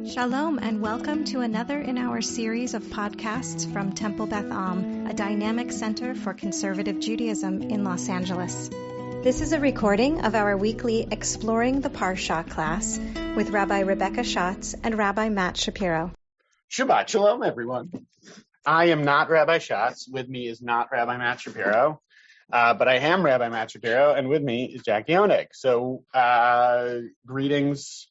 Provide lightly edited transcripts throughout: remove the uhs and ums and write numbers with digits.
Shalom and welcome to another in our series of podcasts from Temple Beth Am, a dynamic center for conservative Judaism in Los Angeles. This is a recording of our weekly Exploring the Parasha class with Rabbi Rebecca Schatz and Rabbi Matt Shapiro. Shabbat Shalom, everyone. I am not Rabbi Schatz. With me is not Rabbi Matt Shapiro, but I am Rabbi Matt Shapiro, and with me is Jacki Honig. So greetings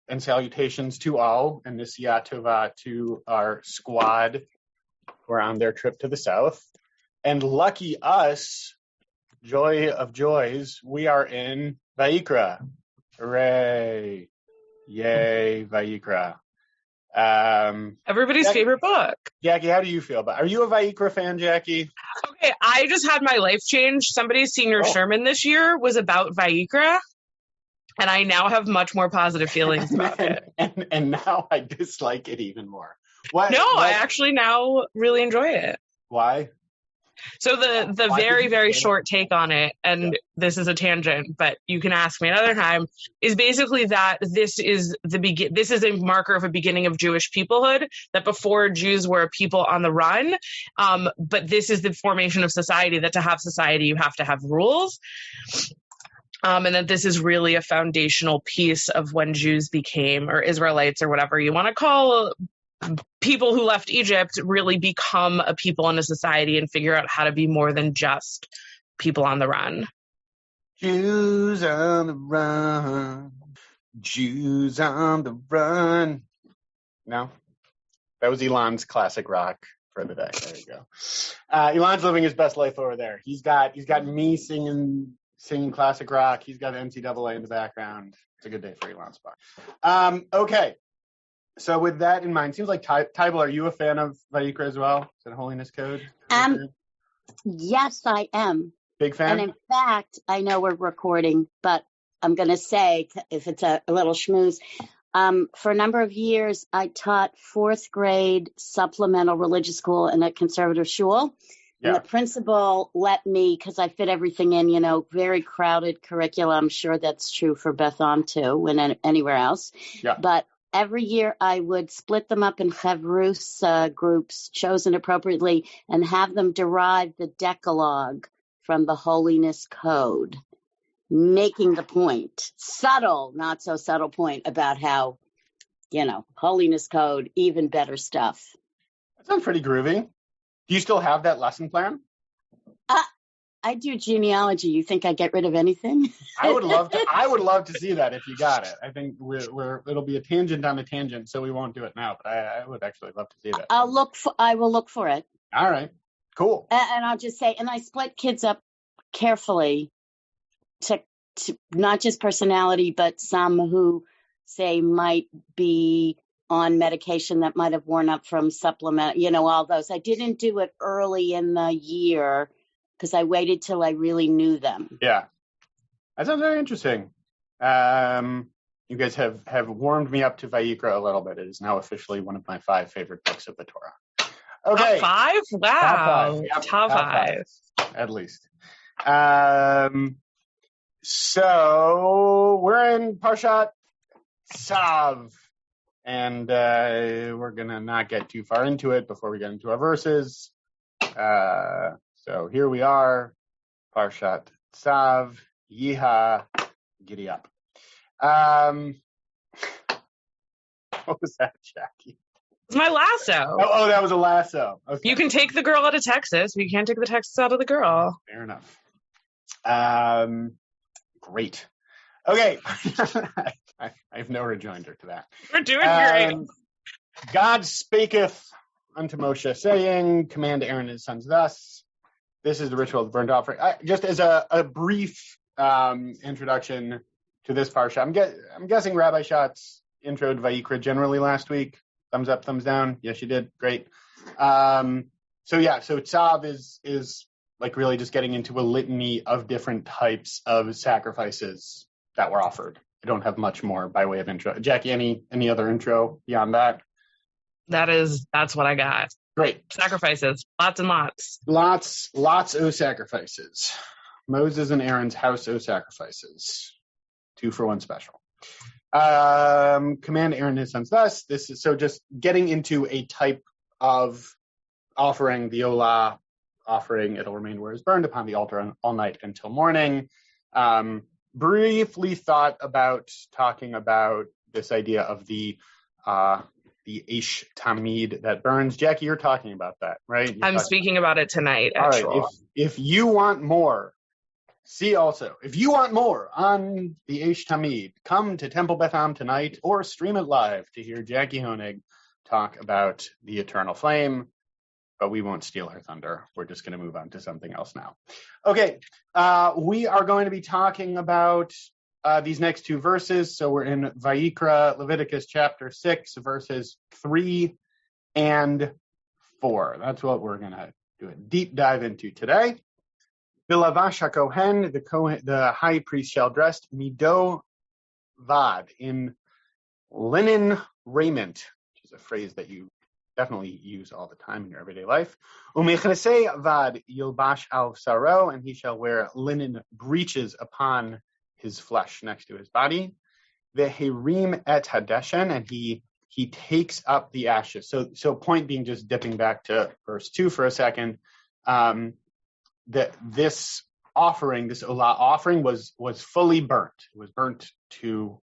and salutations to all, and Nisiyah Tova to our squad who are on their trip to the south. And lucky us, joy of joys, we are in Vayikra. Hooray! Yay, Vayikra. Everybody's favorite book. Jacki, how do you feel about? Are you a Vayikra fan, Jacki? Okay, I just had my life change. Somebody's senior sermon this year was about Vayikra, and I now have much more positive feelings about it. And now I dislike it even more. Why? No, I actually now really enjoy it. Why? So the very, very short take on it, and this is a tangent, but you can ask me another time, is basically that this is a marker of a beginning of Jewish peoplehood, that before Jews were a people on the run, but this is the formation of society, that to have society, you have to have rules. And that this is really a foundational piece of when Jews became, or Israelites, or whatever you want to call people who left Egypt, really become a people in a society and figure out how to be more than just people on the run. Jews on the run. Jews on the run. No? That was Elon's classic rock for the day. There you go. Elon's living his best life over there. He's got me singing classic rock. He's got NCAA in the background. It's a good day for Elon's spot. Okay. So with that in mind, seems like Tybal, are you a fan of Vayikra as well? Is it Holiness Code? Yes, I am. Big fan? And in fact, I know we're recording, but I'm going to say, if it's a little schmooze, for a number of years, I taught fourth grade supplemental religious school in a conservative shul. Yeah. And the principal let me, because I fit everything in, very crowded curriculum. I'm sure that's true for Beth Am too, and anywhere else. Yeah. But every year I would split them up in chavrus groups chosen appropriately and have them derive the Decalogue from the Holiness Code, making the point, subtle, not so subtle point about how, Holiness Code, even better stuff. That sounds pretty groovy. Do you still have that lesson plan? I do genealogy. You think I get rid of anything? I would love to see that if you got it. I think it'll be a tangent on a tangent, so we won't do it now. But I would actually love to see that. I will look for it. All right, cool. And I'll just say, and I split kids up carefully to not just personality, but some who say might be on medication that might have worn up from supplement. All those. I didn't do it early in the year, because I waited till I really knew them. Yeah. That sounds very interesting. You guys have warmed me up to Vayikra a little bit. It is now officially one of my 5 favorite books of the Torah. Okay. Top 5? Wow. Top 5. Yep. Top 5. At least. So we're in Parshat Tzav. And we're going to not get too far into it before we get into our verses. So here we are, Parshat Tzav, Yiha, Giddy Up. What was that, Jacki? It's my lasso. Oh, that was a lasso. Okay. You can take the girl out of Texas, but you can't take the Texas out of the girl. Fair enough. Great. Okay. I have no rejoinder to that. We're doing great. God spaketh unto Moshe, saying, command Aaron and his sons thus. This is the ritual of the burnt offering. Just as a brief introduction to this parsha, I'm guessing Rabbi Schatz introed Vayikra generally last week. Thumbs up, thumbs down. Yes, you did. Great. So Tzav is like really just getting into a litany of different types of sacrifices that were offered. I don't have much more by way of intro. Jacki, any other intro beyond that? That's what I got. Great. Sacrifices. Lots and lots. Lots of sacrifices. Moses and Aaron's house of sacrifices. 2 for 1 special. Command Aaron and his sons thus. This is so just getting into a type of offering, the Olah offering. It'll remain where it's burned upon the altar all night until morning. Briefly thought about talking about this idea of the Eish Tamid that burns. Jacki, you're talking about that, right? I'm speaking about it tonight. All right. If you want more, see also, if you want more on the Eish Tamid, come to Temple Beth Am tonight or stream it live to hear Jacki Honig talk about the eternal flame. But we won't steal her thunder. We're just going to move on to something else now. Okay, we are going to be talking about these next two verses. So we're in Vayikra, Leviticus chapter 6, verses 3 and 4. That's what we're going to do a deep dive into today. Bilavash HaKohen, the high priest shall dress mido vad, in linen raiment, which is a phrase that you definitely use all the time in your everyday life. Umechnasei vad yilbash al saro, and he shall wear linen breeches upon his flesh next to his body. Vehirim et hadeshen, and he takes up the ashes. So point being, just dipping back to verse 2 for a second, that this offering, this Olah offering, was fully burnt. It was burnt to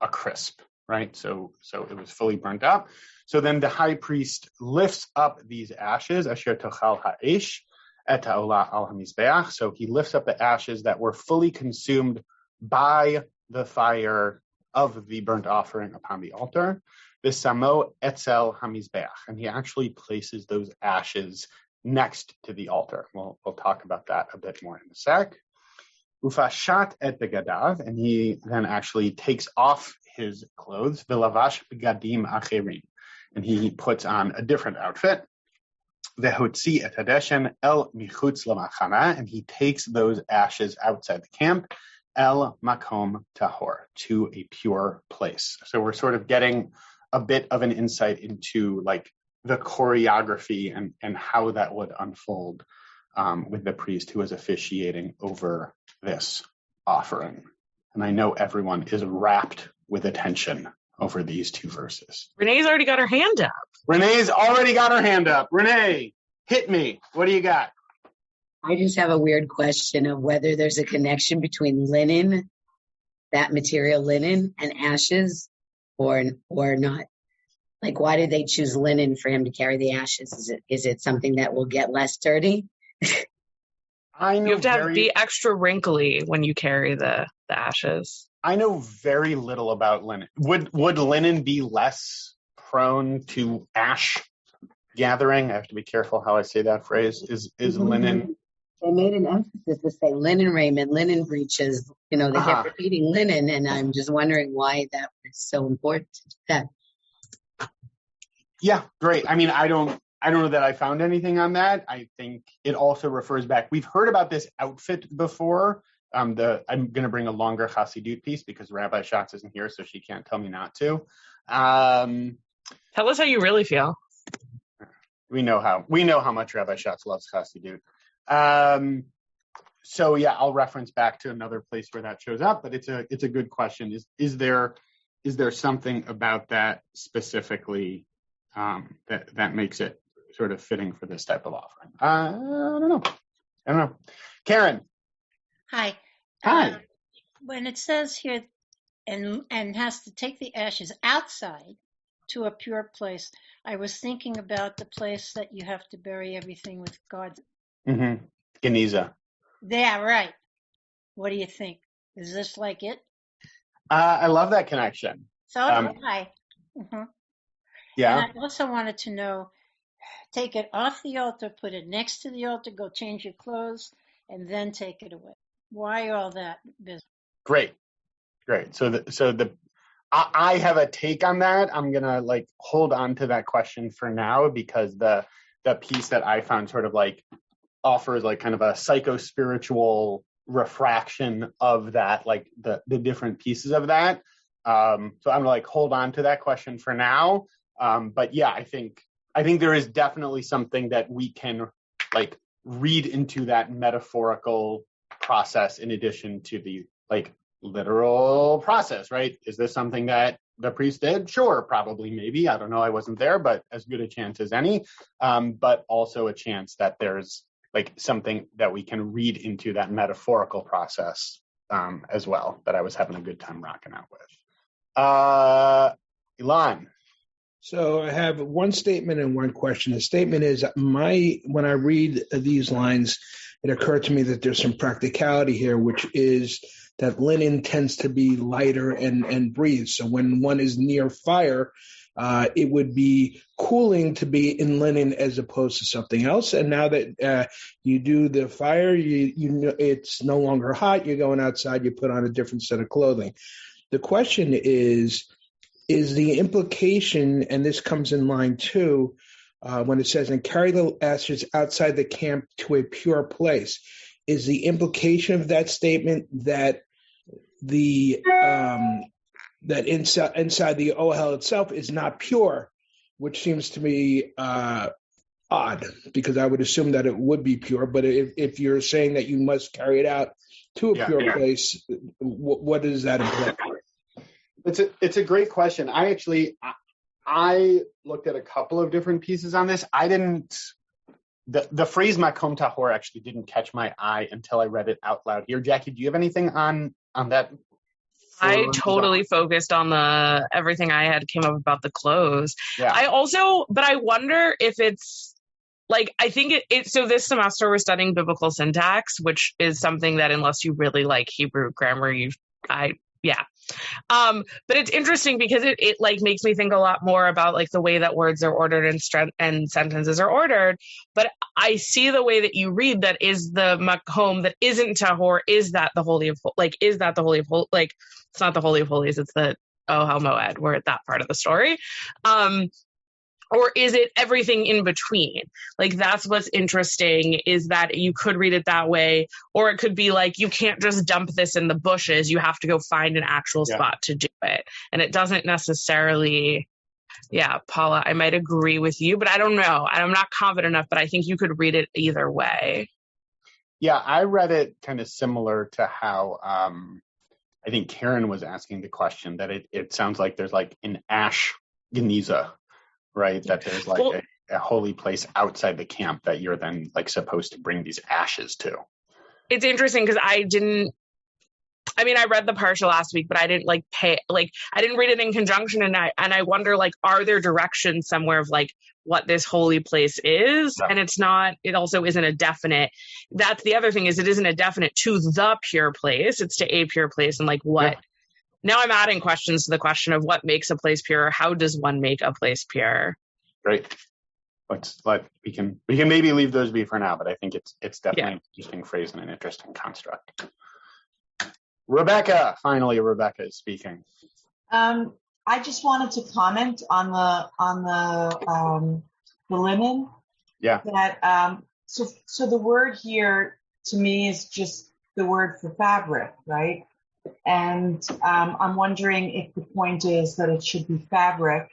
a crisp, right? So it was fully burnt up. So then the high priest lifts up these ashes, asher tochal ha'esh et ha'olah al hamizbeach. So he lifts up the ashes that were fully consumed by the fire of the burnt offering upon the altar. V'samo etzel hamizbeach, and he actually places those ashes next to the altar. We'll talk about that a bit more in a sec. Ufashat et begadav, and he then actually takes off his clothes. V'lavash begadim acherim, and he puts on a different outfit. Vehotzi et hadeshen el michutz lamachana, and he takes those ashes outside the camp. El makom tahor, to a pure place. So we're sort of getting a bit of an insight into like the choreography and how that would unfold with the priest who is officiating over this offering. And I know everyone is rapt with attention over these two verses. Renee's already got her hand up. Renee's already got her hand up. Renee, hit me. What do you got? I just have a weird question of whether there's a connection between linen, that material linen, and ashes, or not. Like, why did they choose linen for him to carry the ashes? Is it something that will get less dirty? I know you have to be extra wrinkly when you carry the ashes. I know very little about linen. Would linen be less prone to ash gathering? I have to be careful how I say that phrase. Is linen? They made an emphasis to say linen raiment, linen breeches. They kept repeating linen, and I'm just wondering why that was so important. Yeah, great. I mean, I don't know that I found anything on that. I think it also refers back. We've heard about this outfit before. I'm going to bring a longer Chassidut piece because Rabbi Schatz isn't here, so she can't tell me not to. Tell us how you really feel. We know how much Rabbi Schatz loves Chassidut. So yeah, I'll reference back to another place where that shows up, but it's a good question. Is there something about that specifically that makes it sort of fitting for this type of offering? I don't know. Karen. Hi. When it says here, and has to take the ashes outside to a pure place, I was thinking about the place that you have to bury everything with God. Mm-hmm. Geniza. Yeah, right. What do you think? Is this like it? I love that connection. So do I. Mm-hmm. Yeah. And I also wanted to know, take it off the altar, put it next to the altar, go change your clothes, and then take it away. Why all that business? Great. So I have a take on that. I'm gonna hold on to that question for now because the piece that I found sort of offers kind of a psycho-spiritual refraction of that, the different pieces of that. So I'm gonna hold on to that question for now. But yeah, I think there is definitely something that we can read into that metaphorical process in addition to the literal process, right? Is this something that the priest did? Sure, probably, maybe. I don't know. I wasn't there, but as good a chance as any. But also a chance that there's like something that we can read into that metaphorical process as well, that I was having a good time rocking out with. Ilan. So I have one statement and one question. The statement is when I read these lines, it occurred to me that there's some practicality here, which is that linen tends to be lighter and breathe. So when one is near fire, it would be cooling to be in linen as opposed to something else. And now that you do the fire, you know it's no longer hot. You're going outside. You put on a different set of clothing. The question is the implication, and this comes in line 2, when it says, and carry the ashes outside the camp to a pure place. Is the implication of that statement that the that inside the ohel itself is not pure, which seems to me odd, because I would assume that it would be pure. But if you're saying that you must carry it out to a pure place, what does that imply? It's a great question. I looked at a couple of different pieces on this. I didn't. The phrase makom tahor actually didn't catch my eye until I read it out loud here. Jackie, do you have anything on that? I totally focused on everything I had came up about the clothes. Yeah. But I wonder if it's like, I think so this semester we're studying biblical syntax, which is something that unless you really like Hebrew grammar, but it's interesting because it like makes me think a lot more about like the way that words are ordered and sentences are ordered. But I see the way that you read that is the makom that isn't tahor. Is that the holy of like? Is that the holy of like? It's not the holy of holies. It's the ohel moed. We're at that part of the story. Or is it everything in between? Like, that's what's interesting, is that you could read it that way, or it could be like, you can't just dump this in the bushes. You have to go find an actual spot to do it. And it doesn't necessarily, Paula, I might agree with you, but I don't know. I'm not confident enough, but I think you could read it either way. Yeah, I read it kind of similar to how I think Karen was asking the question, that it sounds like there's like an ash geniza, right? That there's like a holy place outside the camp that you're then like supposed to bring these ashes to. It's interesting because I read the Parasha last week, but I didn't I didn't read it in conjunction. And I wonder, like, are there directions somewhere of like what this holy place is? Yeah. And it also isn't a definite. That's the other thing, is it isn't a definite to the pure place. It's to a pure place. And like what? Yeah. Now I'm adding questions to the question of what makes a place pure. How does one make a place pure? Great. We can maybe leave those be for now, but I think it's definitely an interesting phrase and an interesting construct. Rebecca, finally, Rebecca is speaking. I just wanted to comment on the linen. Yeah. That so the word here to me is just the word for fabric, right? And I'm wondering if the point is that it should be fabric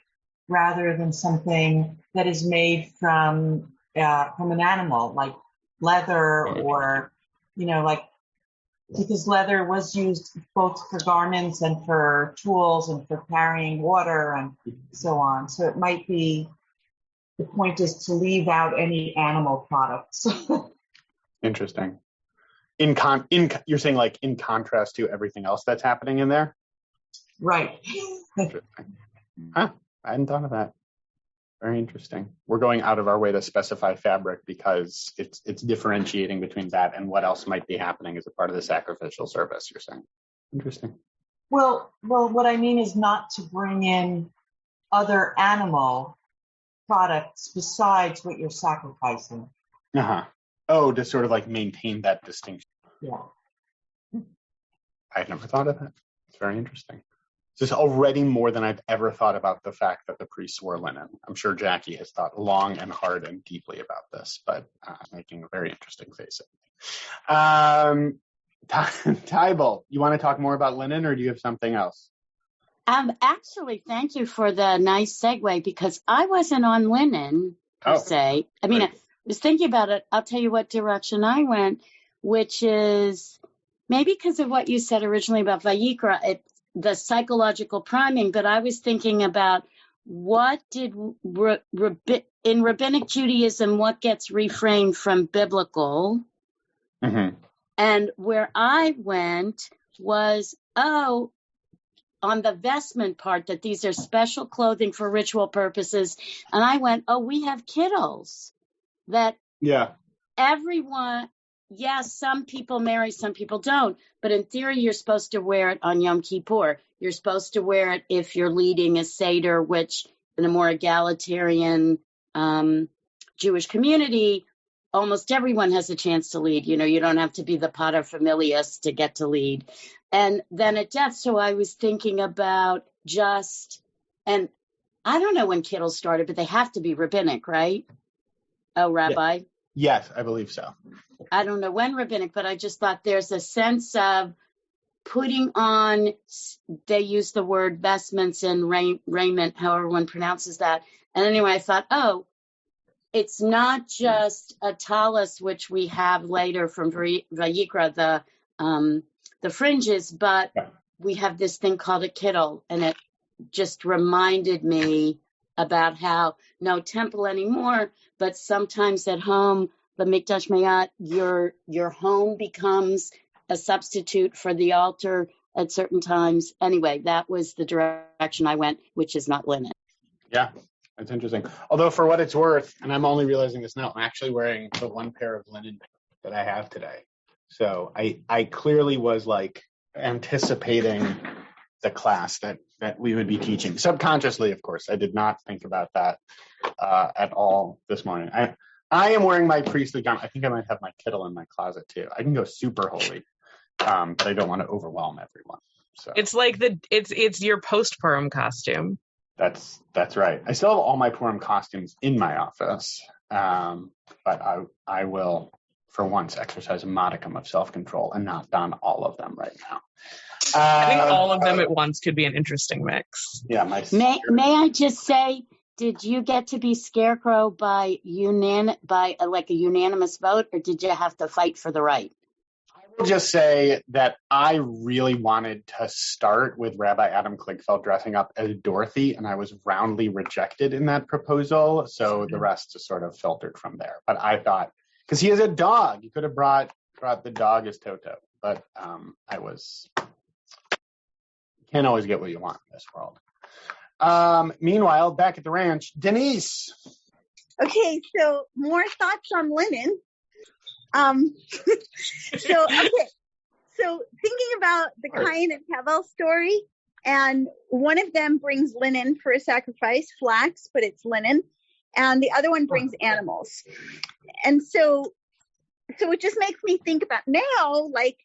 rather than something that is made from an animal, like leather, or because leather was used both for garments and for tools and for carrying water and so on. So it might be the point is to leave out any animal products. Interesting. You're saying like in contrast to everything else that's happening in there? Right. Interesting. Huh? I hadn't thought of that. Very interesting. We're going out of our way to specify fabric because it's differentiating between that and what else might be happening as a part of the sacrificial service, you're saying. Interesting. Well, what I mean is not to bring in other animal products besides what you're sacrificing. Uh-huh. Oh, to sort of like maintain that distinction. Yeah. I've never thought of that. It's very interesting. This is already more than I've ever thought about the fact that the priests wore linen. I'm sure Jackie has thought long and hard and deeply about this, but making a very interesting face at me. Tybal, you want to talk more about linen, or do you have something else? Actually, thank you for the nice segue, because I wasn't on linen per se. I mean, I was thinking about it. I'll tell you what direction I went, which is maybe because of what you said originally about Vayikra, the psychological priming, but I was thinking about what did in Rabbinic Judaism, what gets refrained from biblical? Mm-hmm. And where I went was, on the vestment part, that these are special clothing for ritual purposes. And I went, we have kittles that everyone, yes, some people marry, some people don't. But in theory, you're supposed to wear it on Yom Kippur. You're supposed to wear it if you're leading a Seder, which in a more egalitarian Jewish community, almost everyone has a chance to lead. You know, you don't have to be the paterfamilias to get to lead. And then at death, so I was thinking about and I don't know when kittles started, but they have to be rabbinic, right? Oh, Rabbi? Yes, I believe so. I don't know when rabbinic, but I just thought there's a sense of putting on, they use the word vestments and raiment, however one pronounces that. And anyway, I thought, it's not just a talus, which we have later from Vayikra, the fringes, but we have this thing called a kittel. And it just reminded me about how no temple anymore, but sometimes at home, the Mikdash Mayat, your home becomes a substitute for the altar at certain times. Anyway, that was the direction I went, which is not linen. Yeah, that's interesting. Although for what it's worth, and I'm only realizing this now, I'm actually wearing the one pair of linen that I have today. So I clearly was like anticipating the class that we would be teaching. Subconsciously, of course. I did not think about that at all this morning. I am wearing my priestly gown. I think I might have my kittel in my closet too. I can go super holy, but I don't want to overwhelm everyone. So it's like it's your post-Purim costume. That's right. I still have all my Purim costumes in my office, but I will, for once, exercise a modicum of self-control and not don all of them right now. I think all of them at once could be an interesting mix. Yeah, may I just say, did you get to be scarecrow by a unanimous vote, or did you have to fight for the right? I will just say that I really wanted to start with Rabbi Adam Kligfeld dressing up as Dorothy, and I was roundly rejected in that proposal, so the rest just sort of filtered from there. But I thought, because he has a dog, you could have brought the dog as Toto, but can't always get what you want in this world. Meanwhile, back at the ranch, Denise. Okay, so more thoughts on linen. So thinking about the Cain and Havel story, and one of them brings linen for a sacrifice, flax, but it's linen, and the other one brings animals. And so it just makes me think about now, like,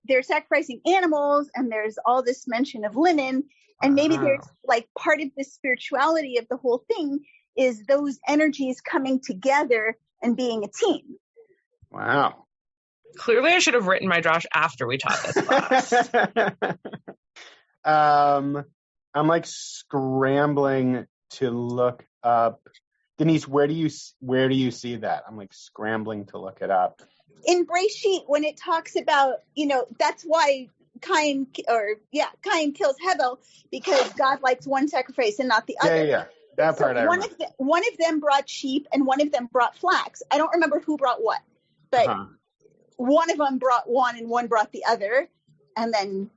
they're sacrificing animals and there's all this mention of linen, and maybe there's like part of the spirituality of the whole thing is those energies coming together and being a team. Wow. Clearly I should have written my drash after we taught this class. I'm like scrambling to look up. Denise, where do you see that? I'm like scrambling to look it up. In Breshit, when it talks about, that's why Cain kills Hevel, because God likes one sacrifice and not the other. Yeah. That part I remember. One of them brought sheep and one of them brought flax. I don't remember who brought what, but one of them brought one and one brought the other, and then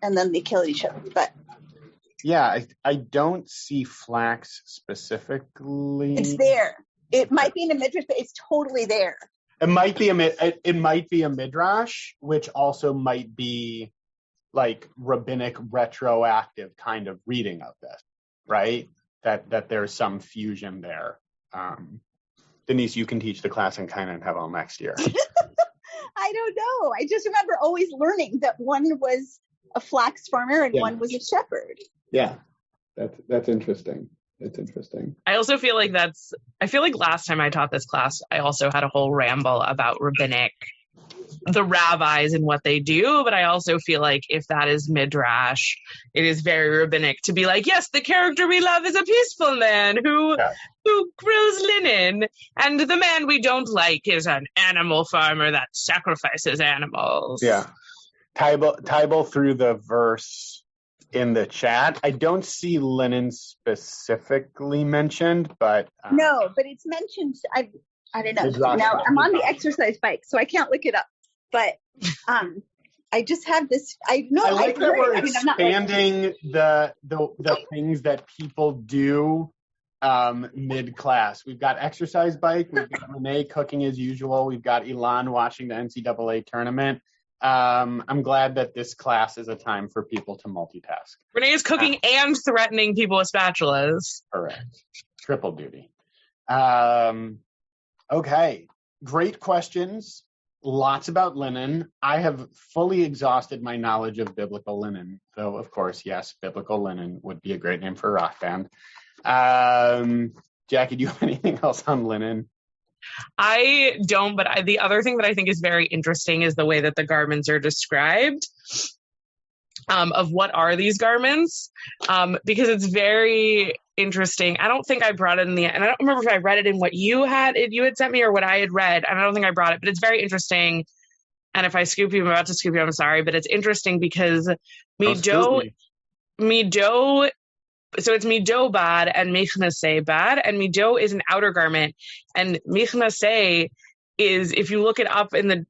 they killed each other. But yeah, I don't see flax specifically. It's there. It might be in the midrash, but it's totally there. It might be a midrash, which also might be like rabbinic retroactive kind of reading of this, right? That there's some fusion there. Denise, you can teach the class in Cain and Havel next year. I don't know. I just remember always learning that one was a flax farmer and one was a shepherd. Yeah, that's interesting. It's interesting. I also feel like last time I taught this class, I also had a whole ramble about the rabbis and what they do. But I also feel like if that is midrash, it is very rabbinic to be like, yes, the character we love is a peaceful man who grows linen, and the man we don't like is an animal farmer that sacrifices animals. Yeah. Tybal threw the verse in the chat. I don't see linen specifically mentioned, but no, but it's mentioned. I don't know. Now I'm on the exercise bike, so I can't look it up. But I just have this. I like that we're expanding the things that people do mid-class. We've got exercise bike. We've got Renee cooking as usual. We've got Elon watching the NCAA tournament. I'm glad that this class is a time for people to multitask. Renee is cooking and threatening people with spatulas. Correct. Triple duty. Okay. Great questions. Lots about linen. I have fully exhausted my knowledge of biblical linen, though, of course, yes, biblical linen would be a great name for a rock band. Jackie, do you have anything else on linen? I don't, but the other thing that I think is very interesting is the way that the garments are described. Of what are these garments? Because it's very interesting. I don't think I brought it in the, and I don't remember if I read it in what you had sent me or what I had read, and I don't think I brought it, but it's very interesting. And if I scoop you, I'm about to scoop you, I'm sorry, but it's interesting because mido, so it's mido bad and michnaseh bad, and mido is an outer garment, and michnaseh is, if you look it up in the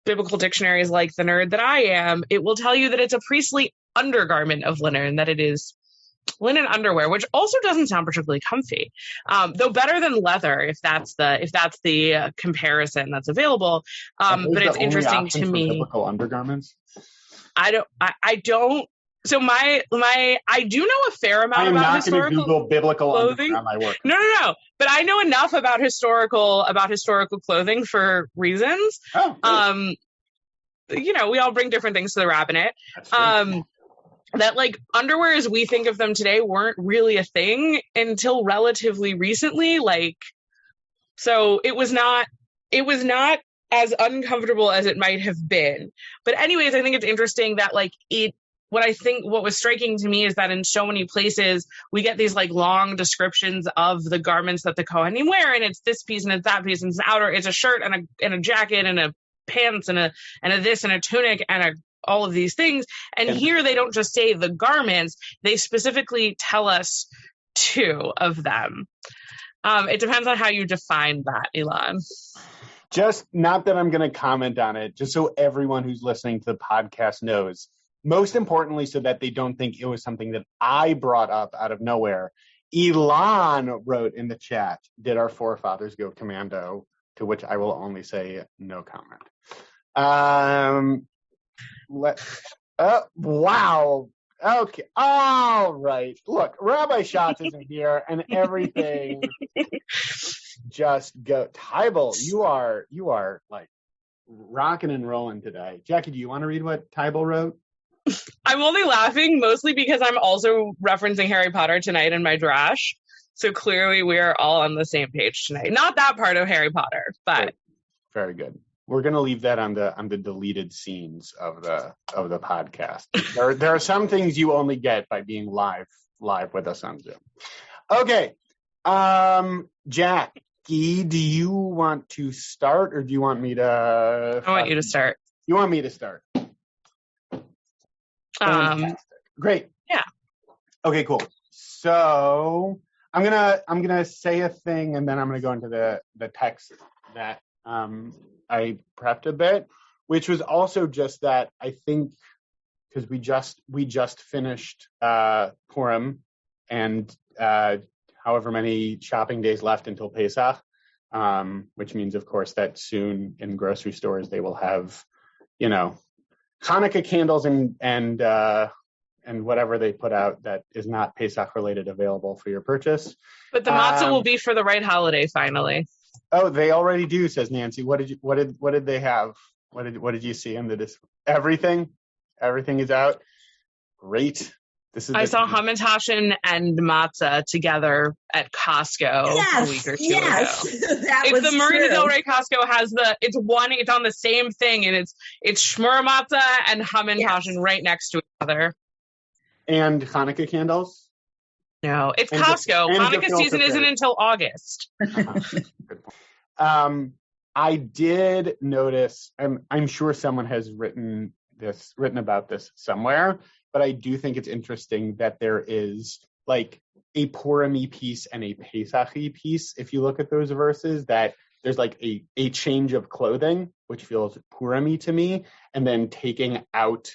biblical dictionaries like the nerd that I am, it will tell you that it's a priestly undergarment of linen, and that it is linen underwear, which also doesn't sound particularly comfy, though better than leather if that's the comparison that's available. But it's interesting to me. Biblical undergarments. I don't. So I do know a fair amount about historical. I'm not going to Google biblical clothing. On my work. No. But I know enough about historical clothing for reasons. Oh, we all bring different things to the rabbinate. That like underwear as we think of them today weren't really a thing until relatively recently. So it was not as uncomfortable as it might have been. But anyways, I think it's interesting that what was striking to me is that in so many places we get these like long descriptions of the garments that the Kohanim wear, and it's this piece and it's that piece and it's an outer, it's a shirt and a jacket and a pants and a this and a tunic and all of these things. And here they don't just say the garments, they specifically tell us two of them. It depends on how you define that, Elon. Just not that I'm going to comment on it, just so everyone who's listening to the podcast knows. Most importantly, so that they don't think it was something that I brought up out of nowhere. Elon wrote in the chat, did our forefathers go commando? To which I will only say no comment. Wow. Okay. All right. Look, Rabbi Schatz isn't here, and everything just go. Tybal, you are like rocking and rolling today. Jackie, do you want to read what Tybal wrote? I'm only laughing mostly because I'm also referencing Harry Potter tonight in my drash. So clearly we are all on the same page tonight. Not that part of Harry Potter, but very good. We're going to leave that on the deleted scenes of the podcast. There are some things you only get by being live with us on Zoom. Okay. Jackie, do you want to start or do you want me to? I want you to start. You want me to start? Great. Yeah. Okay, cool. So I'm gonna say a thing and then I'm gonna go into the text that I prepped a bit, which was also just that I think because we just finished Purim and however many shopping days left until Pesach, which means of course that soon in grocery stores they will have, Hanukkah candles and whatever they put out that is not Pesach related available for your purchase. But the matzah will be for the right holiday finally. Oh, they already do, says Nancy. What did they have? What did you see in the everything? Everything is out. Great. I saw Hamantashen and matzah together at Costco a week or two ago. It's the Marina Del Rey Costco has it's on the same thing, and it's shmura matzah and Hamantashen right next to each other. And Hanukkah candles? No, it's Costco. Hanukkah season isn't until August. I did notice, I'm sure someone has written about this somewhere, but I do think it's interesting that there is like a Purim-y piece and a Pesach-y piece. If you look at those verses, that there's like a change of clothing, which feels Purim-y to me, and then taking out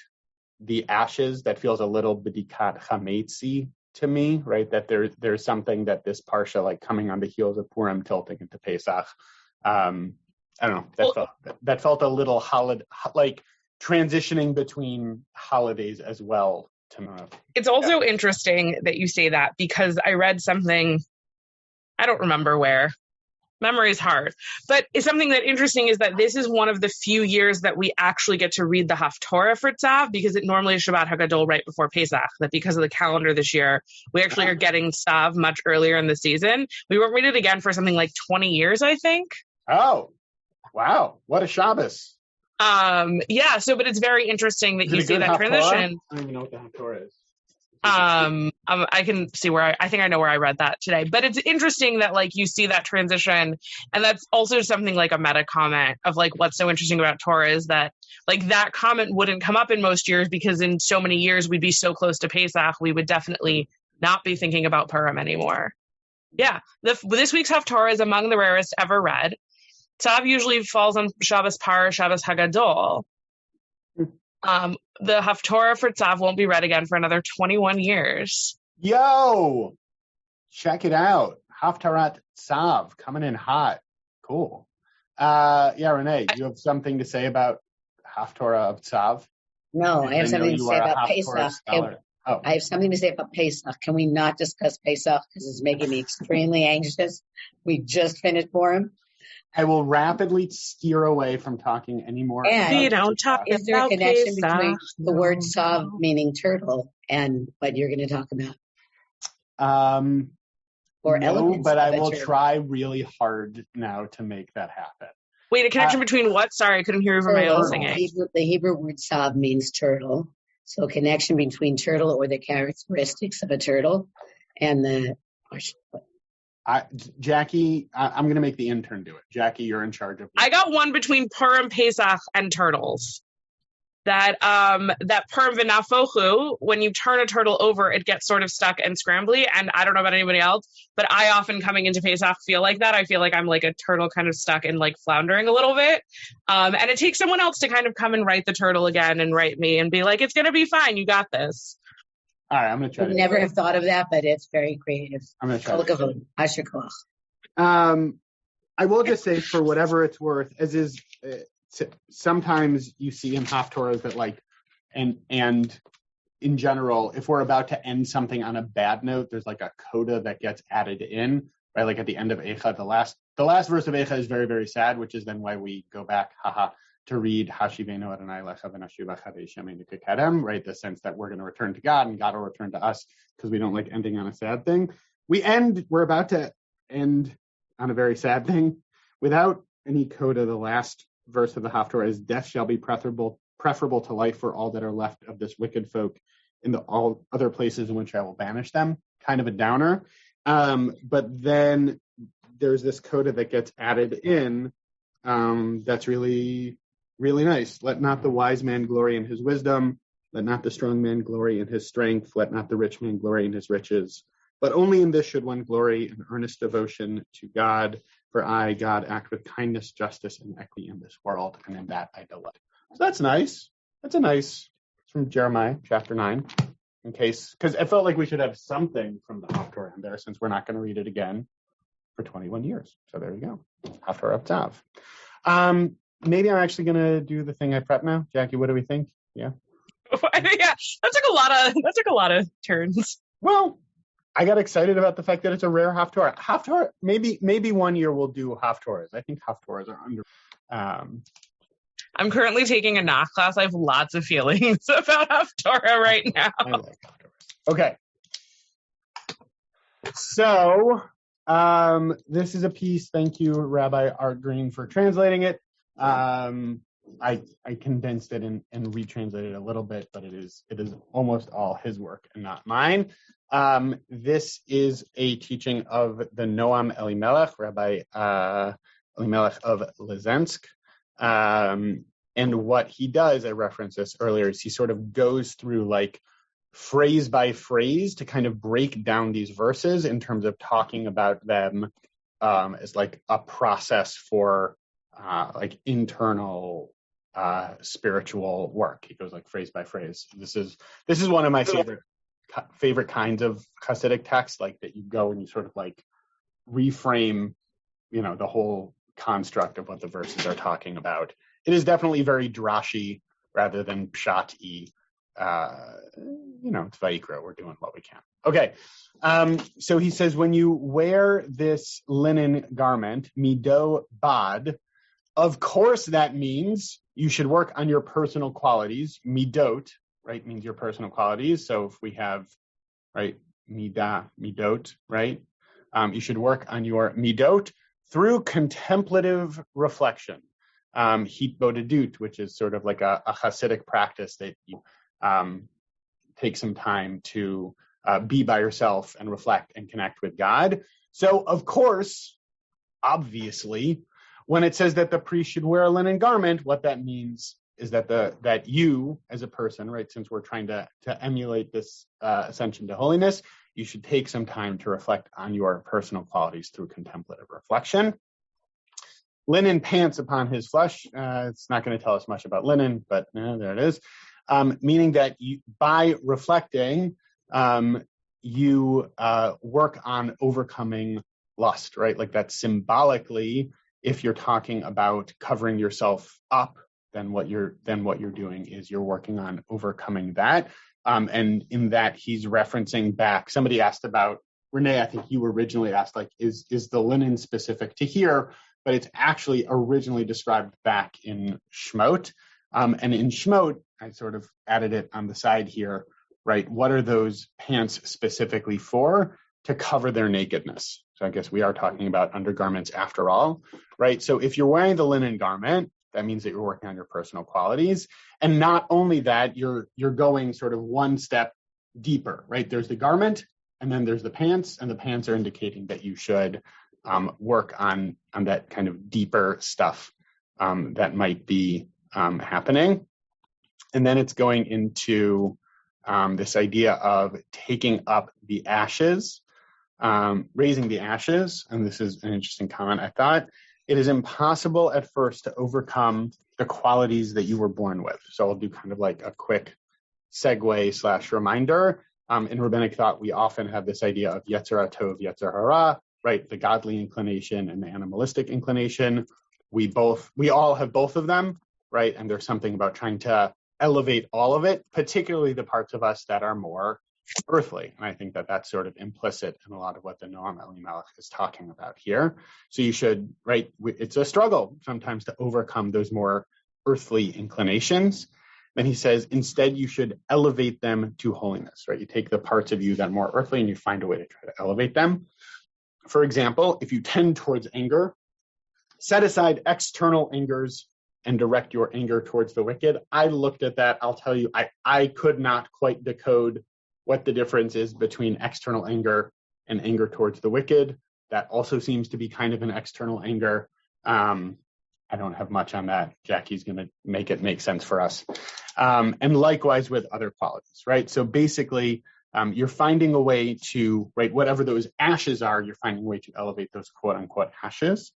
the ashes, that feels a little b'dikat chametzi to me, right? That there's something that this parsha, like coming on the heels of Purim, tilting into Pesach. I don't know. That felt a little like transitioning between holidays as well to me. It's also interesting that you say that, because I read something, I don't remember where. Memory is hard. But it's something that interesting is that this is one of the few years that we actually get to read the Haftorah for Tzav, because it normally is Shabbat HaGadol right before Pesach. That because of the calendar this year, we actually are getting Tzav much earlier in the season. We won't read it again for something like 20 years, I think. Oh, wow. What a Shabbos. Yeah, but it's very interesting that you see that transition. I don't even know what the Haftorah is. I can see where I think I know where I read that today, but it's interesting that like you see that transition, and that's also something like a meta comment of like what's so interesting about Torah is that like that comment wouldn't come up in most years, because in so many years we'd be so close to Pesach, we would definitely not be thinking about Purim anymore. Yeah, this week's Haftorah is among the rarest ever read. Tzav usually falls on Shabbos Par, Shabbos Hagadol. The Haftorah for Tzav won't be read again for another 21 years. Yo, check it out. Haftarat Tzav coming in hot. Cool. Yeah, Renee, you have something to say about Haftorah of Tzav? No, I have something to say about Pesach. I have something to say about Pesach. Can we not discuss Pesach, because it's making me extremely anxious? We just finished Purim. I will rapidly steer away from talking anymore. And don't talk is there a connection between the word Tzav, meaning turtle, and what you're going to talk about? Or no, elements but I will turtle. try really hard now to make that happen. Wait, a connection between what? Sorry, I couldn't hear you from my own singing. The Hebrew word Tzav means turtle. So a connection between turtle, or the characteristics of a turtle, and the... Jackie, I'm going to make the intern do it. Jackie, you're in charge of. I got one between Purim, Pesach, and turtles. That Purim v'nafochu, when you turn a turtle over, it gets sort of stuck and scrambly. And I don't know about anybody else, but I often coming into Pesach feel like that. I feel like I'm like a turtle kind of stuck and like floundering a little bit. And it takes someone else to kind of come and write the turtle again and write me and be like, it's going to be fine. You got this. All right, I'm going to try. I never have thought of that, but it's very creative. I'm going to try. I will just say, for whatever it's worth, as is sometimes you see in Haftorahs that like, and in general, if we're about to end something on a bad note, there's like a coda that gets added in, right? Like at the end of Eicha, the last verse of Eicha is very, very sad, which is then why we go back, to read Hashivenu Adonai Lecha v'Nashuva Chadesh Yameinu Kekadem, right? The sense that we're going to return to God and God will return to us, because we don't like ending on a sad thing. We're about to end on a very sad thing without any coda. The last verse of the Haftorah is, death shall be preferable to life for all that are left of this wicked folk in all other places in which I will banish them. Kind of a downer. But then there's this coda that gets added in that's really, really nice. Let not the wise man glory in his wisdom. Let not the strong man glory in his strength. Let not the rich man glory in his riches. But only in this should one glory in earnest devotion to God. For I, God, act with kindness, justice, and equity in this world, and in that I delight. So that's nice. It's from Jeremiah chapter 9, because it felt like we should have something from the Haftorah in there, since we're not going to read it again for 21 years. So there you go. Haftorah of Tzav. Maybe I'm actually going to do the thing I prep now. Jackie, what do we think? Yeah. Yeah, that took a lot of turns. Well, I got excited about the fact that it's a rare Haftorah. Haftorah, maybe one year we'll do Haftorahs. I think Haftorahs are under. I'm currently taking a Nach class. I have lots of feelings about Haftorah right now. I like Haftorahs. Okay. So this is a piece. Thank you, Rabbi Art Green, for translating it. I condensed it and retranslated it a little bit, but it is almost all his work and not mine. This is a teaching of the Noam Elimelech, Rabbi Elimelech of Lizensk. And what he does, I referenced this earlier, is he sort of goes through like phrase by phrase to kind of break down these verses in terms of talking about them as like a process for like internal spiritual work. He goes like phrase by phrase. This is one of my favorite kinds of Hasidic texts, like that you go and you sort of like reframe, the whole construct of what the verses are talking about. It is definitely very drashy rather than pshat-y. It's Vayikra. We're doing what we can. Okay. So he says, when you wear this linen garment, mido bad, of course that means you should work on your personal qualities. Midot, right, means your personal qualities. So if we have, right, midot, right, you should work on your midot through contemplative reflection. Hitbodedut, which is sort of like a Hasidic practice that you take some time to be by yourself and reflect and connect with God. So, of course, obviously, when it says that the priest should wear a linen garment, what that means is that you, as a person, right, since we're trying to emulate this ascension to holiness, you should take some time to reflect on your personal qualities through contemplative reflection. Linen pants upon his flesh. It's not going to tell us much about linen, but there it is. Meaning that by reflecting, you work on overcoming lust, right? Like that symbolically, if you're talking about covering yourself up, then what you're doing is you're working on overcoming that. And in that, he's referencing back. Somebody asked about, Renee, I think you originally asked, like, is the linen specific to here? But it's actually originally described back in Shemot. And in Shemot, I sort of added it on the side here, right? What are those pants specifically for? To cover their nakedness. So I guess we are talking about undergarments after all, right? So if you're wearing the linen garment, that means that you're working on your personal qualities. And not only that, you're going sort of one step deeper, right? There's the garment, and then there's the pants, and the pants are indicating that you should work on that kind of deeper stuff that might be happening. And then it's going into this idea of taking up the ashes, raising the ashes. And this is an interesting comment, I thought. It is impossible at first to overcome the qualities that you were born with. So I'll do kind of like a quick segue / reminder. In rabbinic thought, we often have this idea of Yetzer HaTov, Yetzer Hara, right? The godly inclination and the animalistic inclination. We all have both of them, right? And there's something about trying to elevate all of it, particularly the parts of us that are more earthly. And I think that that's sort of implicit in a lot of what the Noam Elimelech is talking about here. So you should, right? It's a struggle sometimes to overcome those more earthly inclinations. Then he says, instead, you should elevate them to holiness, right? You take the parts of you that are more earthly and you find a way to try to elevate them. For example, if you tend towards anger, set aside external angers and direct your anger towards the wicked. I looked at that. I'll tell you, I could not quite decode what the difference is between external anger and anger towards the wicked. That also seems to be kind of an external anger. I don't have much on that. Jackie's going to make it make sense for us. And likewise with other qualities, right? So basically, you're finding a way to, right, whatever those ashes are, you're finding a way to elevate those quote unquote ashes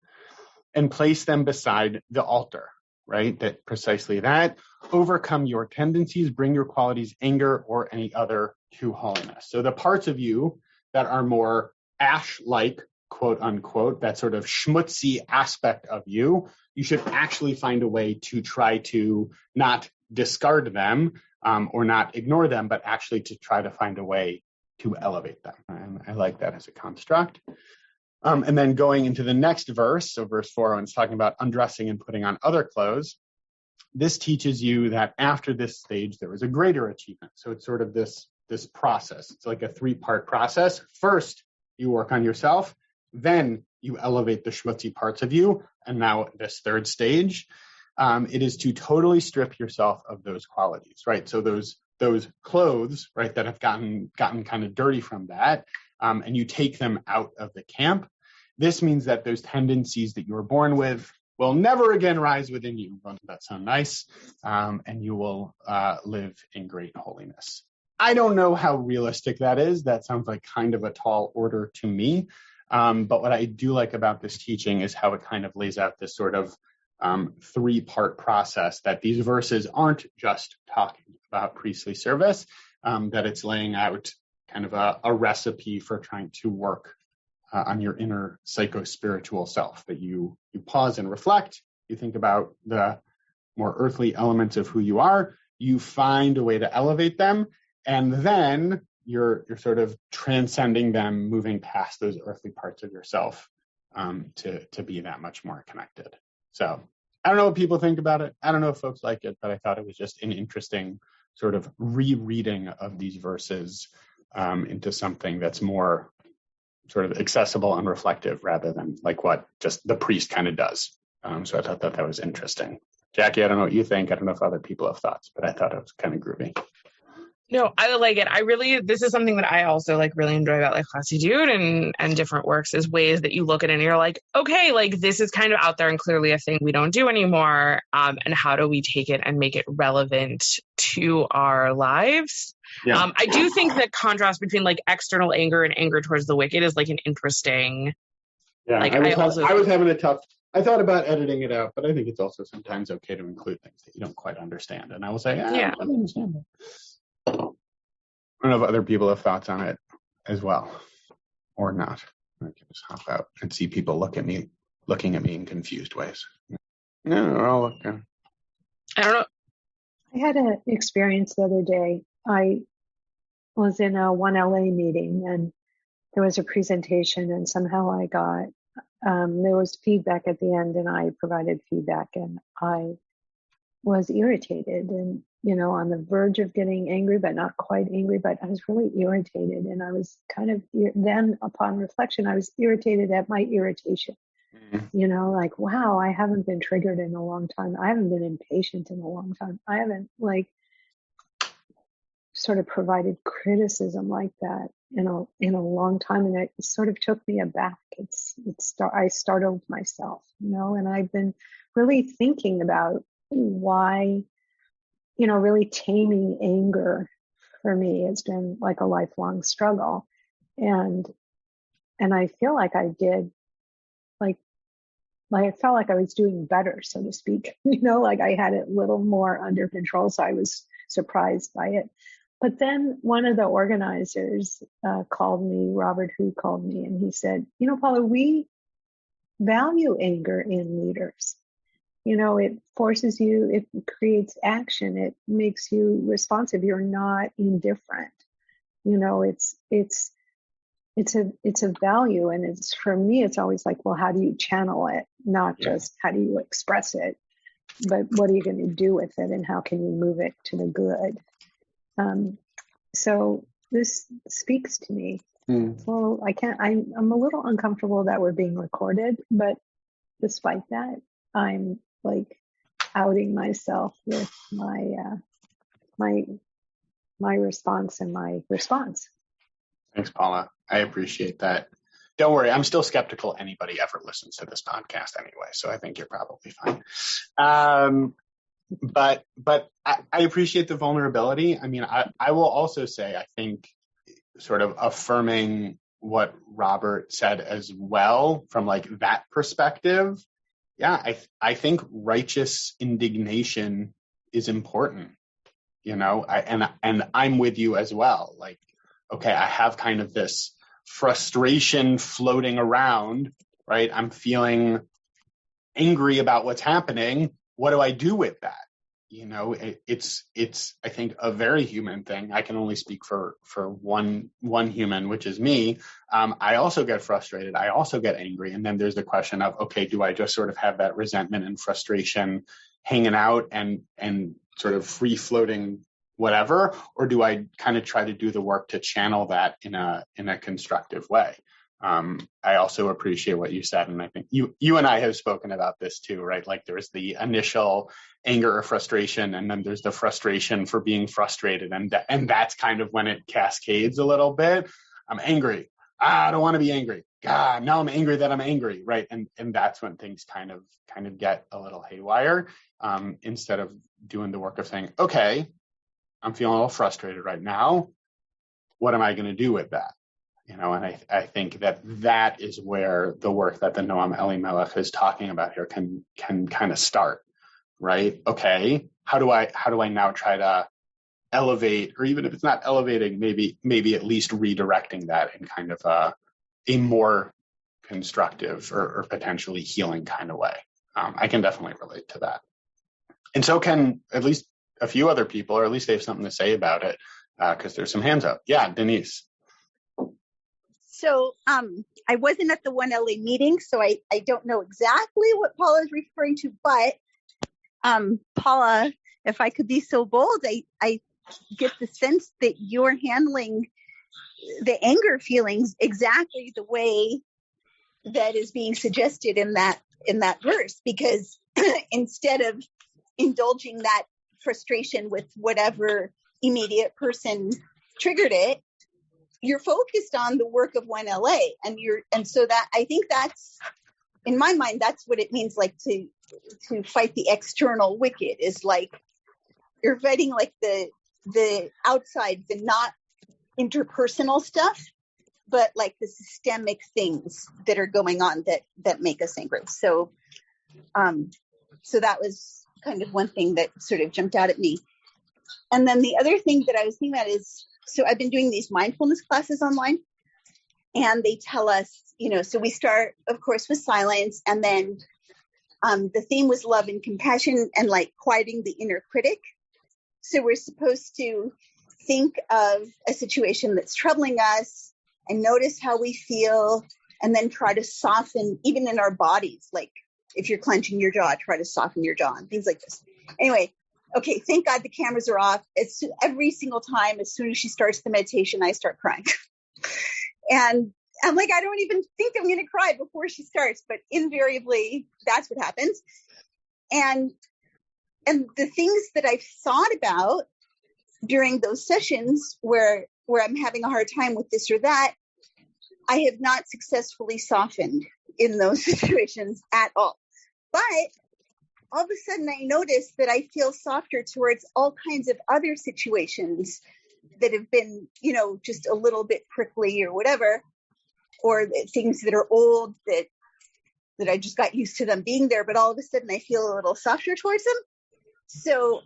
and place them beside the altar, right? That precisely that. Overcome your tendencies, bring your qualities, anger, or any other to holiness. So the parts of you that are more ash-like, quote unquote, that sort of schmutzy aspect of you, you should actually find a way to try to not discard them or not ignore them, but actually to try to find a way to elevate them. And I like that as a construct. And then going into the next verse, so verse 4, when it's talking about undressing and putting on other clothes, this teaches you that after this stage, there was a greater achievement. So it's sort of this process. It's like a 3-part process. First, you work on yourself. Then you elevate the schmutzy parts of you. And now this third stage, it is to totally strip yourself of those qualities, right? So those clothes, right, that have gotten kind of dirty from that, and you take them out of the camp. This means that those tendencies that you were born with, will never again rise within you. Doesn't that sound nice? And you will live in great holiness. I don't know how realistic that is. That sounds like kind of a tall order to me. But what I do like about this teaching is how it kind of lays out this sort of three-part process, that these verses aren't just talking about priestly service, that it's laying out kind of a recipe for trying to work on your inner psycho-spiritual self, that you pause and reflect, you think about the more earthly elements of who you are, you find a way to elevate them, and then you're sort of transcending them, moving past those earthly parts of yourself to be that much more connected. So I don't know what people think about it. I don't know if folks like it, but I thought it was just an interesting sort of rereading of these verses into something that's more sort of accessible and reflective rather than like what just the priest kind of does. So I thought that was interesting. Jackie, I don't know what you think. I don't know if other people have thoughts, but I thought it was kind of groovy. No, I like it. This is something that I also like really enjoy about like Classy Dude and different works, is ways that you look at it and you're like, okay, like this is kind of out there and clearly a thing we don't do anymore. And how do we take it and make it relevant to our lives? Yeah. I do think that contrast between like external anger and anger towards the wicked is like an interesting. Yeah, like I was having a tough. I thought about editing it out, but I think it's also sometimes okay to include things that you don't quite understand. And I will say, I don't understand it. I don't know if other people have thoughts on it as well, or not. I can just hop out and see people looking at me in confused ways. No, we're all looking. I don't know. I had an experience the other day. I was in a 1LA meeting and there was a presentation, and somehow I got, there was feedback at the end, and I provided feedback, and I was irritated and, on the verge of getting angry, but not quite angry, but I was really irritated. And I was kind of, then upon reflection, I was irritated at my irritation. Like, wow, I haven't been triggered in a long time. I haven't been impatient in a long time. I haven't sort of provided criticism like that in a long time. And it sort of took me aback. I startled myself, and I've been really thinking about why, really taming anger for me has been like a lifelong struggle. And I feel like I did, like I felt like I was doing better, so to speak, like I had it a little more under control. So I was surprised by it. But then one of the organizers called me, Robert, who called me, and he said, Paula, we value anger in leaders. It forces you, it creates action, it makes you responsive. You're not indifferent. It's a value. And it's, for me, it's always like, well, how do you channel it? Not just how do you express it, but what are you going to do with it, and how can you move it to the good? So this speaks to me. Well, I'm a little uncomfortable that we're being recorded, but despite that, I'm like outing myself with my response and my response. Thanks, Paula. I appreciate that. Don't worry, I'm still skeptical anybody ever listens to this podcast anyway, so I think you're probably fine. But I appreciate the vulnerability. I mean, I will also say, I think sort of affirming what Robert said as well from like that perspective. Yeah, I think righteous indignation is important, and I'm with you as well. Like, okay, I have kind of this frustration floating around, right? I'm feeling angry about what's happening. What do I do with that? It's I think a very human thing. I can only speak for one human, which is me. I also get frustrated. I also get angry. And then there's the question of, okay, do I just sort of have that resentment and frustration hanging out and sort of free floating whatever, or do I kind of try to do the work to channel that in a constructive way? I also appreciate what you said, and I think you and I have spoken about this too, right? Like there's the initial anger or frustration, and then there's the frustration for being frustrated, and that's kind of when it cascades a little bit. I'm angry. I don't want to be angry. now I'm angry that I'm angry, right? And that's when things kind of get a little haywire, instead of doing the work of saying, okay, I'm feeling a little frustrated right now. What am I going to do with that? And I think that is where the work that the Noam Elimelech is talking about here can kind of start, right? Okay, how do I now try to elevate, or even if it's not elevating, maybe at least redirecting that in kind of a more constructive or potentially healing kind of way. I can definitely relate to that. And so can at least a few other people, or at least they have something to say about it, because there's some hands up. Yeah, Denise. So I wasn't at the 1LA meeting, so I don't know exactly what Paula is referring to, but Paula, if I could be so bold, I get the sense that you're handling the anger feelings exactly the way that is being suggested in that verse, because instead of indulging that frustration with whatever immediate person triggered it, you're focused on the work of 1LA, and so that, I think that's, in my mind, that's what it means, like to fight the external wicked, is like you're fighting like the outside, the not interpersonal stuff, but like the systemic things that are going on that make us angry. So that was kind of one thing that sort of jumped out at me. And then the other thing that I was thinking about is, so I've been doing these mindfulness classes online, and they tell us, so we start, of course, with silence, and then the theme was love and compassion and like quieting the inner critic. So we're supposed to think of a situation that's troubling us and notice how we feel, and then try to soften, even in our bodies. Like if you're clenching your jaw, try to soften your jaw and things like this. Anyway, okay, thank God the cameras are off. Every single time, as soon as she starts the meditation, I start crying. And I'm like, I don't even think I'm going to cry before she starts, but invariably that's what happens. And the things that I've thought about during those sessions where I'm having a hard time with this or that, I have not successfully softened in those situations at all. But all of a sudden I notice that I feel softer towards all kinds of other situations that have been, just a little bit prickly or whatever, or things that are old that I just got used to them being there, but all of a sudden I feel a little softer towards them. So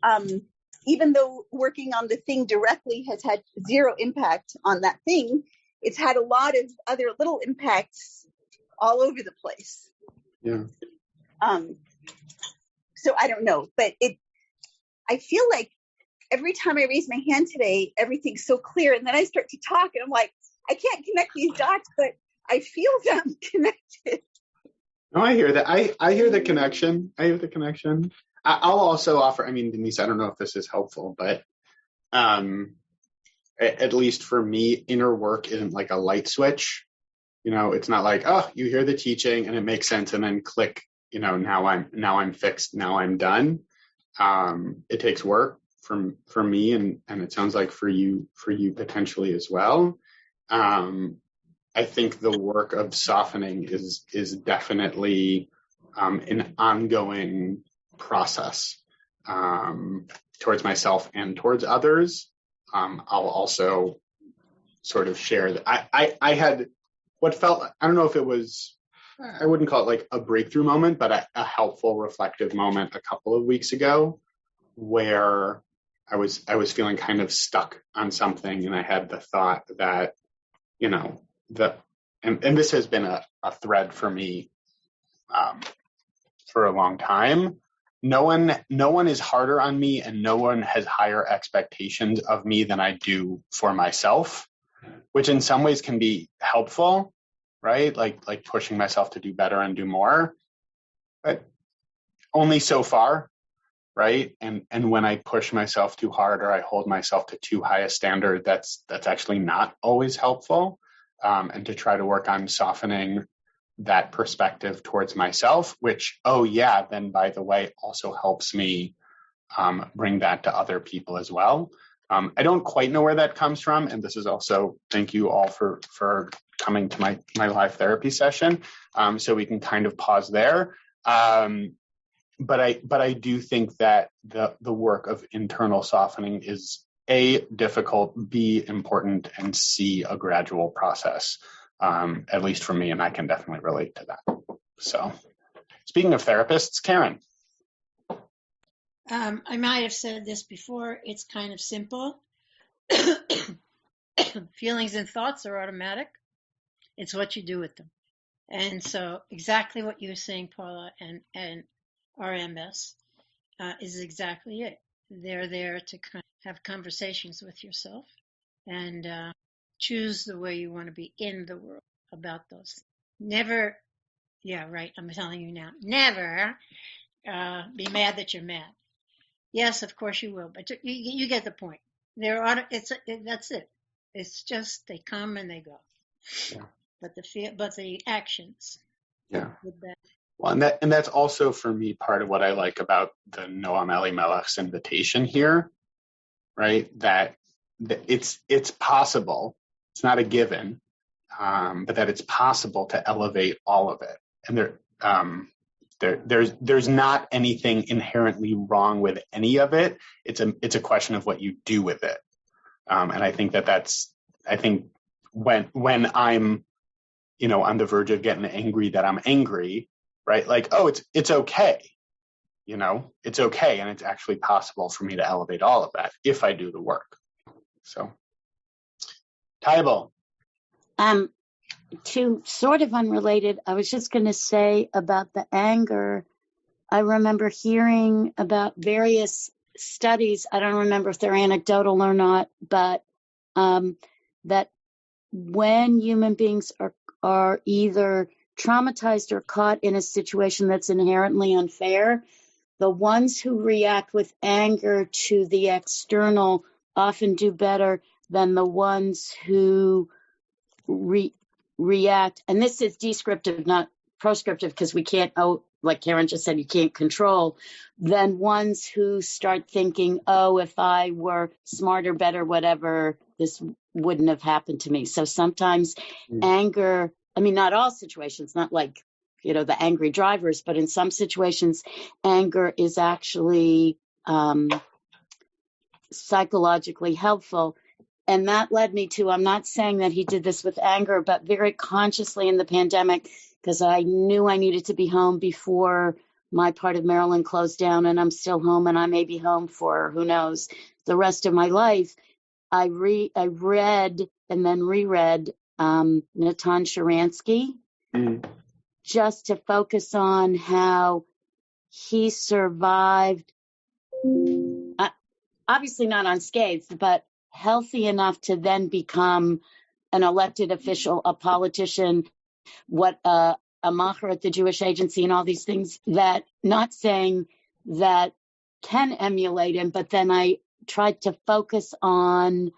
even though working on the thing directly has had zero impact on that thing, it's had a lot of other little impacts all over the place. Yeah. So I don't know, but I feel like every time I raise my hand today, everything's so clear. And then I start to talk and I'm like, I can't connect these dots, but I feel them connected. No, I hear that. I hear the connection. I'll also offer, Denise, I don't know if this is helpful, but at least for me, inner work isn't like a light switch. It's not like, oh, you hear the teaching and it makes sense and then click, now I'm fixed, now I'm done. It takes work for me, and it sounds like for you potentially as well. I think the work of softening is definitely an ongoing process towards myself and towards others. I'll also sort of share that I had what felt, I don't know if it was, I wouldn't call it like a breakthrough moment, but a helpful reflective moment a couple of weeks ago where I was feeling kind of stuck on something, and I had the thought that, and this has been a thread for me for a long time. No one is harder on me, and no one has higher expectations of me than I do for myself, which in some ways can be helpful, right? Like pushing myself to do better and do more, but only so far, right? And when I push myself too hard or I hold myself to too high a standard, that's actually not always helpful. And to try to work on softening that perspective towards myself, which, then by the way, also helps me bring that to other people as well. I don't quite know where that comes from. And this is also, thank you all for coming to my live therapy session. So we can kind of pause there. But I do think that the work of internal softening is A, difficult, B, important, and C, a gradual process, at least for me, and I can definitely relate to that. So speaking of therapists, Karen. I might have said this before. It's kind of simple. Feelings and thoughts are automatic. It's what you do with them. And so exactly what you were saying, Paula, and RMS is exactly it. They're there to kind of have conversations with yourself and choose the way you want to be in the world about those. Never, yeah, right, I'm telling you now, never be mad that you're mad. Yes, of course you will, but you get the point. That's it. It's just they come and they go. Yeah. But the actions. Yeah. Well, and that's also for me part of what I like about the Noam Elimelech's invitation here, right? That it's possible. It's not a given, but that it's possible to elevate all of it. And there's not anything inherently wrong with any of it. It's a question of what you do with it. And I think I think when I'm, on the verge of getting angry that I'm angry, right? Like, oh, it's okay. It's okay. And it's actually possible for me to elevate all of that if I do the work. So, Tybal. To sort of unrelated, I was just going to say about the anger. I remember hearing about various studies. I don't remember if they're anecdotal or not, but that when human beings are either traumatized or caught in a situation that's inherently unfair, the ones who react with anger to the external often do better than the ones who react, and this is descriptive, not proscriptive, because we can't, like Karen just said, you can't control, than ones who start thinking, oh, if I were smarter, better, whatever, this wouldn't have happened to me. So sometimes anger, not all situations, not like, the angry drivers, but in some situations, anger is actually psychologically helpful. And that led me to, I'm not saying that he did this with anger, but very consciously in the pandemic, because I knew I needed to be home before my part of Maryland closed down, and I'm still home, and I may be home for, who knows, the rest of my life. I read and then reread Natan Sharansky, just to focus on how he survived, obviously not unscathed, but healthy enough to then become an elected official, a politician, a macher at the Jewish Agency, and all these things, that, not saying that can emulate him, but then I tried to focus on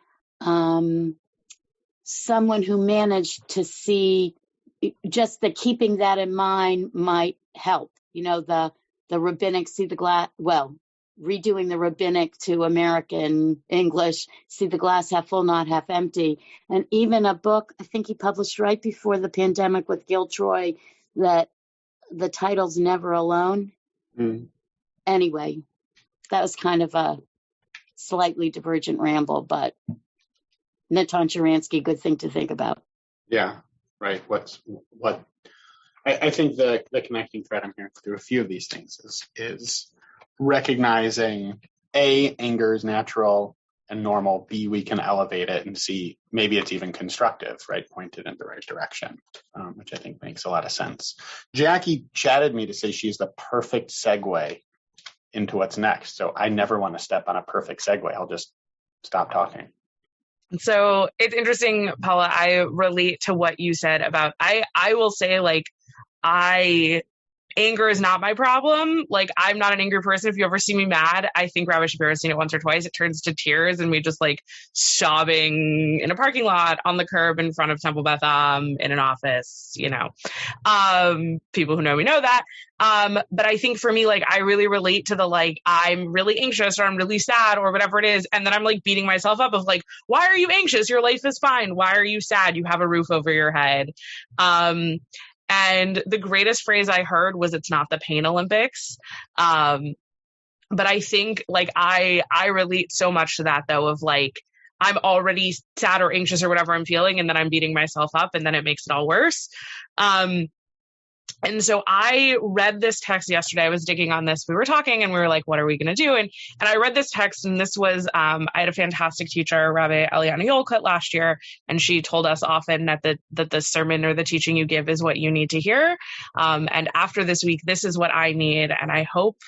someone who managed to see just the keeping that in mind might help. The rabbinic, see the glass, redoing the rabbinic to American English, see the glass half full, not half empty. And even a book, I think he published right before the pandemic with Gil Troy, that the title's Never Alone. Anyway, that was kind of a slightly divergent ramble, but Natan Sharansky, good thing to think about. Yeah, right. I think the connecting thread I'm hearing through a few of these things is recognizing A, anger is natural and normal. B, we can elevate it, and C, maybe it's even constructive, right? Pointed in the right direction, which I think makes a lot of sense. Jackie chatted me to say she's the perfect segue into what's next. So I never want to step on a perfect segue. I'll just stop talking. So it's interesting, Paula, I relate to what you said about, I will say, like, I anger is not my problem. Like, I'm not an angry person. If you ever see me mad, I think Rabbi Shapiro has seen it once or twice. It turns to tears and we just like sobbing in a parking lot, on the curb in front of Temple Beth in an office, you know. People who know me know that. But I think for me, like, I really relate to the, like, I'm really anxious or I'm really sad or whatever it is. And then I'm like beating myself up of like, why are you anxious? Your life is fine. Why are you sad? You have a roof over your head. And the greatest phrase I heard was, it's not the Pain Olympics. But I think like I relate so much to that though, of like, I'm already sad or anxious or whatever I'm feeling, and then I'm beating myself up and then it makes it all worse. And so I read this text yesterday. I was digging on this. We were talking and we were like, what are we going to do? And I read this text, and this was, I had a fantastic teacher, Rabbi Eliana Yolkut, last year. And she told us often that the sermon or the teaching you give is what you need to hear. And after this week, this is what I need. And I hope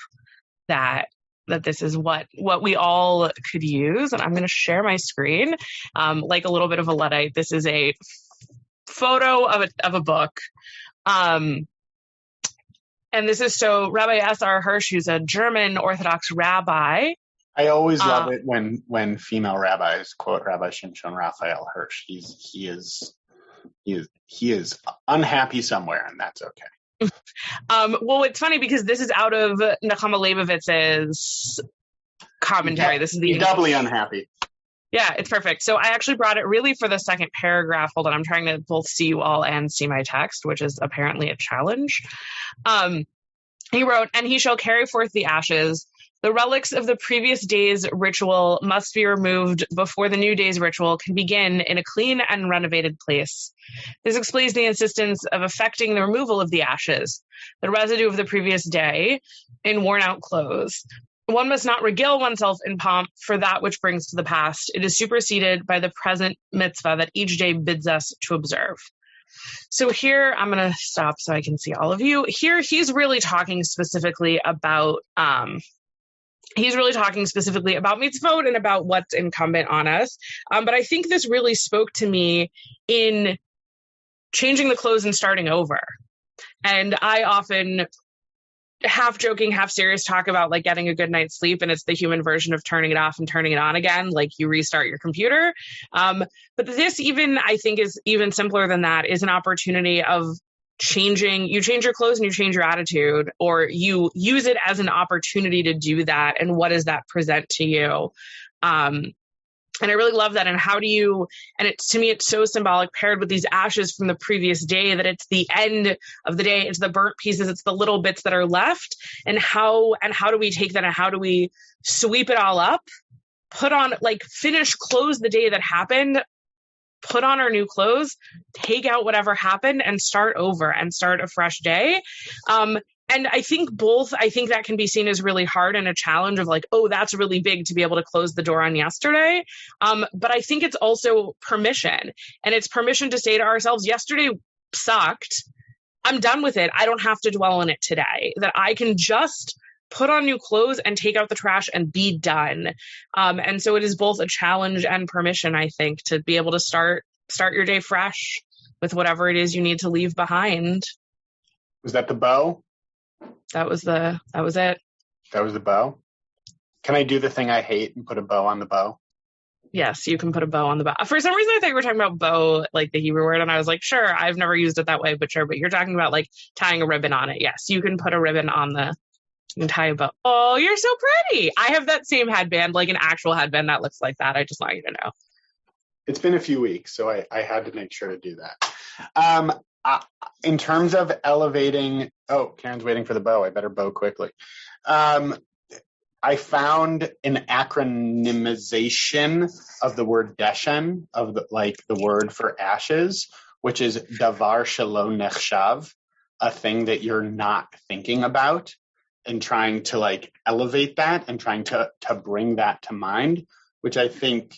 that this is what we all could use. And I'm going to share my screen, like a little bit of a Luddite. This is a photo of a book. And this is so Rabbi S.R. Hirsch, who's a German Orthodox rabbi. I always love it when female rabbis quote Rabbi Shimshon Raphael Hirsch. He is unhappy somewhere, and that's okay. Well, it's funny because this is out of Nechama Leibovitz's commentary. This is the doubly unhappy. Yeah, it's perfect. So I actually brought it really for the second paragraph. Hold on, I'm trying to both see you all and see my text, which is apparently a challenge. He wrote, and he shall carry forth the ashes. The relics of the previous day's ritual must be removed before the new day's ritual can begin in a clean and renovated place. This explains the insistence of effecting the removal of the ashes, the residue of the previous day, in worn-out clothes. One must not regale oneself in pomp for that which brings to the past. It is superseded by the present mitzvah that each day bids us to observe. So here, I'm going to stop so I can see all of you. Here, he's really talking specifically about mitzvot and about what's incumbent on us. But I think this really spoke to me in changing the clothes and starting over. And I often, half joking, half serious, talk about like getting a good night's sleep, and it's the human version of turning it off and turning it on again, like you restart your computer. But this even, I think, is even simpler than that, is an opportunity of changing. You change your clothes and you change your attitude, or you use it as an opportunity to do that. And what does that present to you? And I really love that. And how do you, and it's, to me, it's so symbolic, paired with these ashes from the previous day, that it's the end of the day. It's the burnt pieces. It's the little bits that are left. And how do we take that, and how do we sweep it all up, put on, like, finish, close the day that happened, put on our new clothes, take out whatever happened, and start over and start a fresh day. And I think that can be seen as really hard and a challenge of like, oh, that's really big to be able to close the door on yesterday. But I think it's also permission, and it's permission to say to ourselves, yesterday sucked. I'm done with it. I don't have to dwell on it today, that I can just put on new clothes and take out the trash and be done. And so it is both a challenge and permission, I think, to be able to start your day fresh with whatever it is you need to leave behind. Was that the bow? That was it. That was the bow? Can I do the thing I hate and put a bow on the bow? Yes, you can put a bow on the bow. For some reason, I thought you were talking about bow, like the Hebrew word, and I was like, sure, I've never used it that way, but sure. But you're talking about like tying a ribbon on it. Yes, you can put a ribbon on you can tie a bow. Oh, you're so pretty. I have that same headband, like an actual headband that looks like that. I just want you to know. It's been a few weeks, so I had to make sure to do that. In terms of elevating, Karen's waiting for the bow. I better bow quickly. I found an acronymization of the word deshen, of the word for ashes, which is davar shelo nechshav, a thing that you're not thinking about, and trying to like elevate that and trying to bring that to mind, which I think,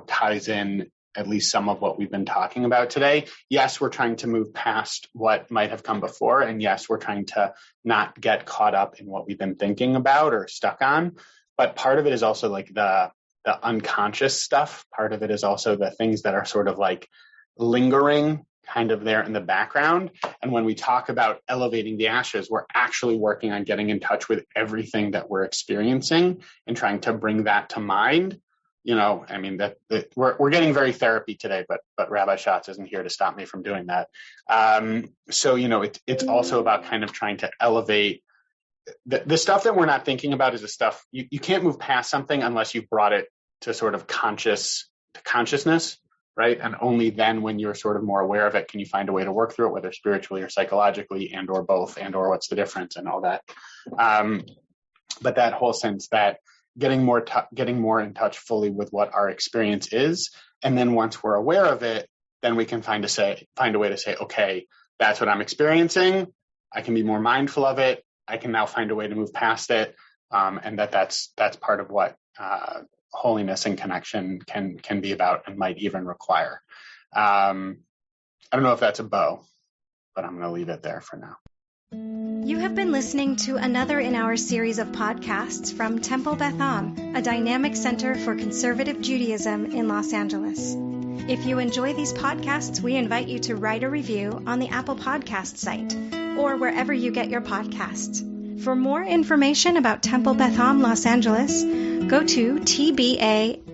ties in at least some of what we've been talking about today. Yes, we're trying to move past what might have come before. And yes, we're trying to not get caught up in what we've been thinking about or stuck on. But part of it is also like the unconscious stuff. Part of it is also the things that are sort of like lingering kind of there in the background. And when we talk about elevating the ashes, we're actually working on getting in touch with everything that we're experiencing and trying to bring that to mind. You know, I mean, that we're getting very therapy today, but Rabbi Schatz isn't here to stop me from doing that. So, you know, it's also about kind of trying to elevate the stuff that we're not thinking about is the stuff you can't move past something unless you've brought it to sort of consciousness, right? And only then, when you're sort of more aware of it, can you find a way to work through it, whether spiritually or psychologically, and or both, and or what's the difference and all that. But that whole sense that getting more in touch fully with what our experience is, and then once we're aware of it, then we can find a way to say, okay, that's what I'm experiencing. I can be more mindful of it. I can now find a way to move past it, and that's part of what holiness and connection can be about and might even require. I don't know if that's a bow, but I'm going to leave it there for now. You have been listening to another in our series of podcasts from Temple Beth Am, a dynamic center for conservative Judaism in Los Angeles. If you enjoy these podcasts, we invite you to write a review on the Apple Podcast site or wherever you get your podcasts. For more information about Temple Beth Am Los Angeles, go to tbala.org.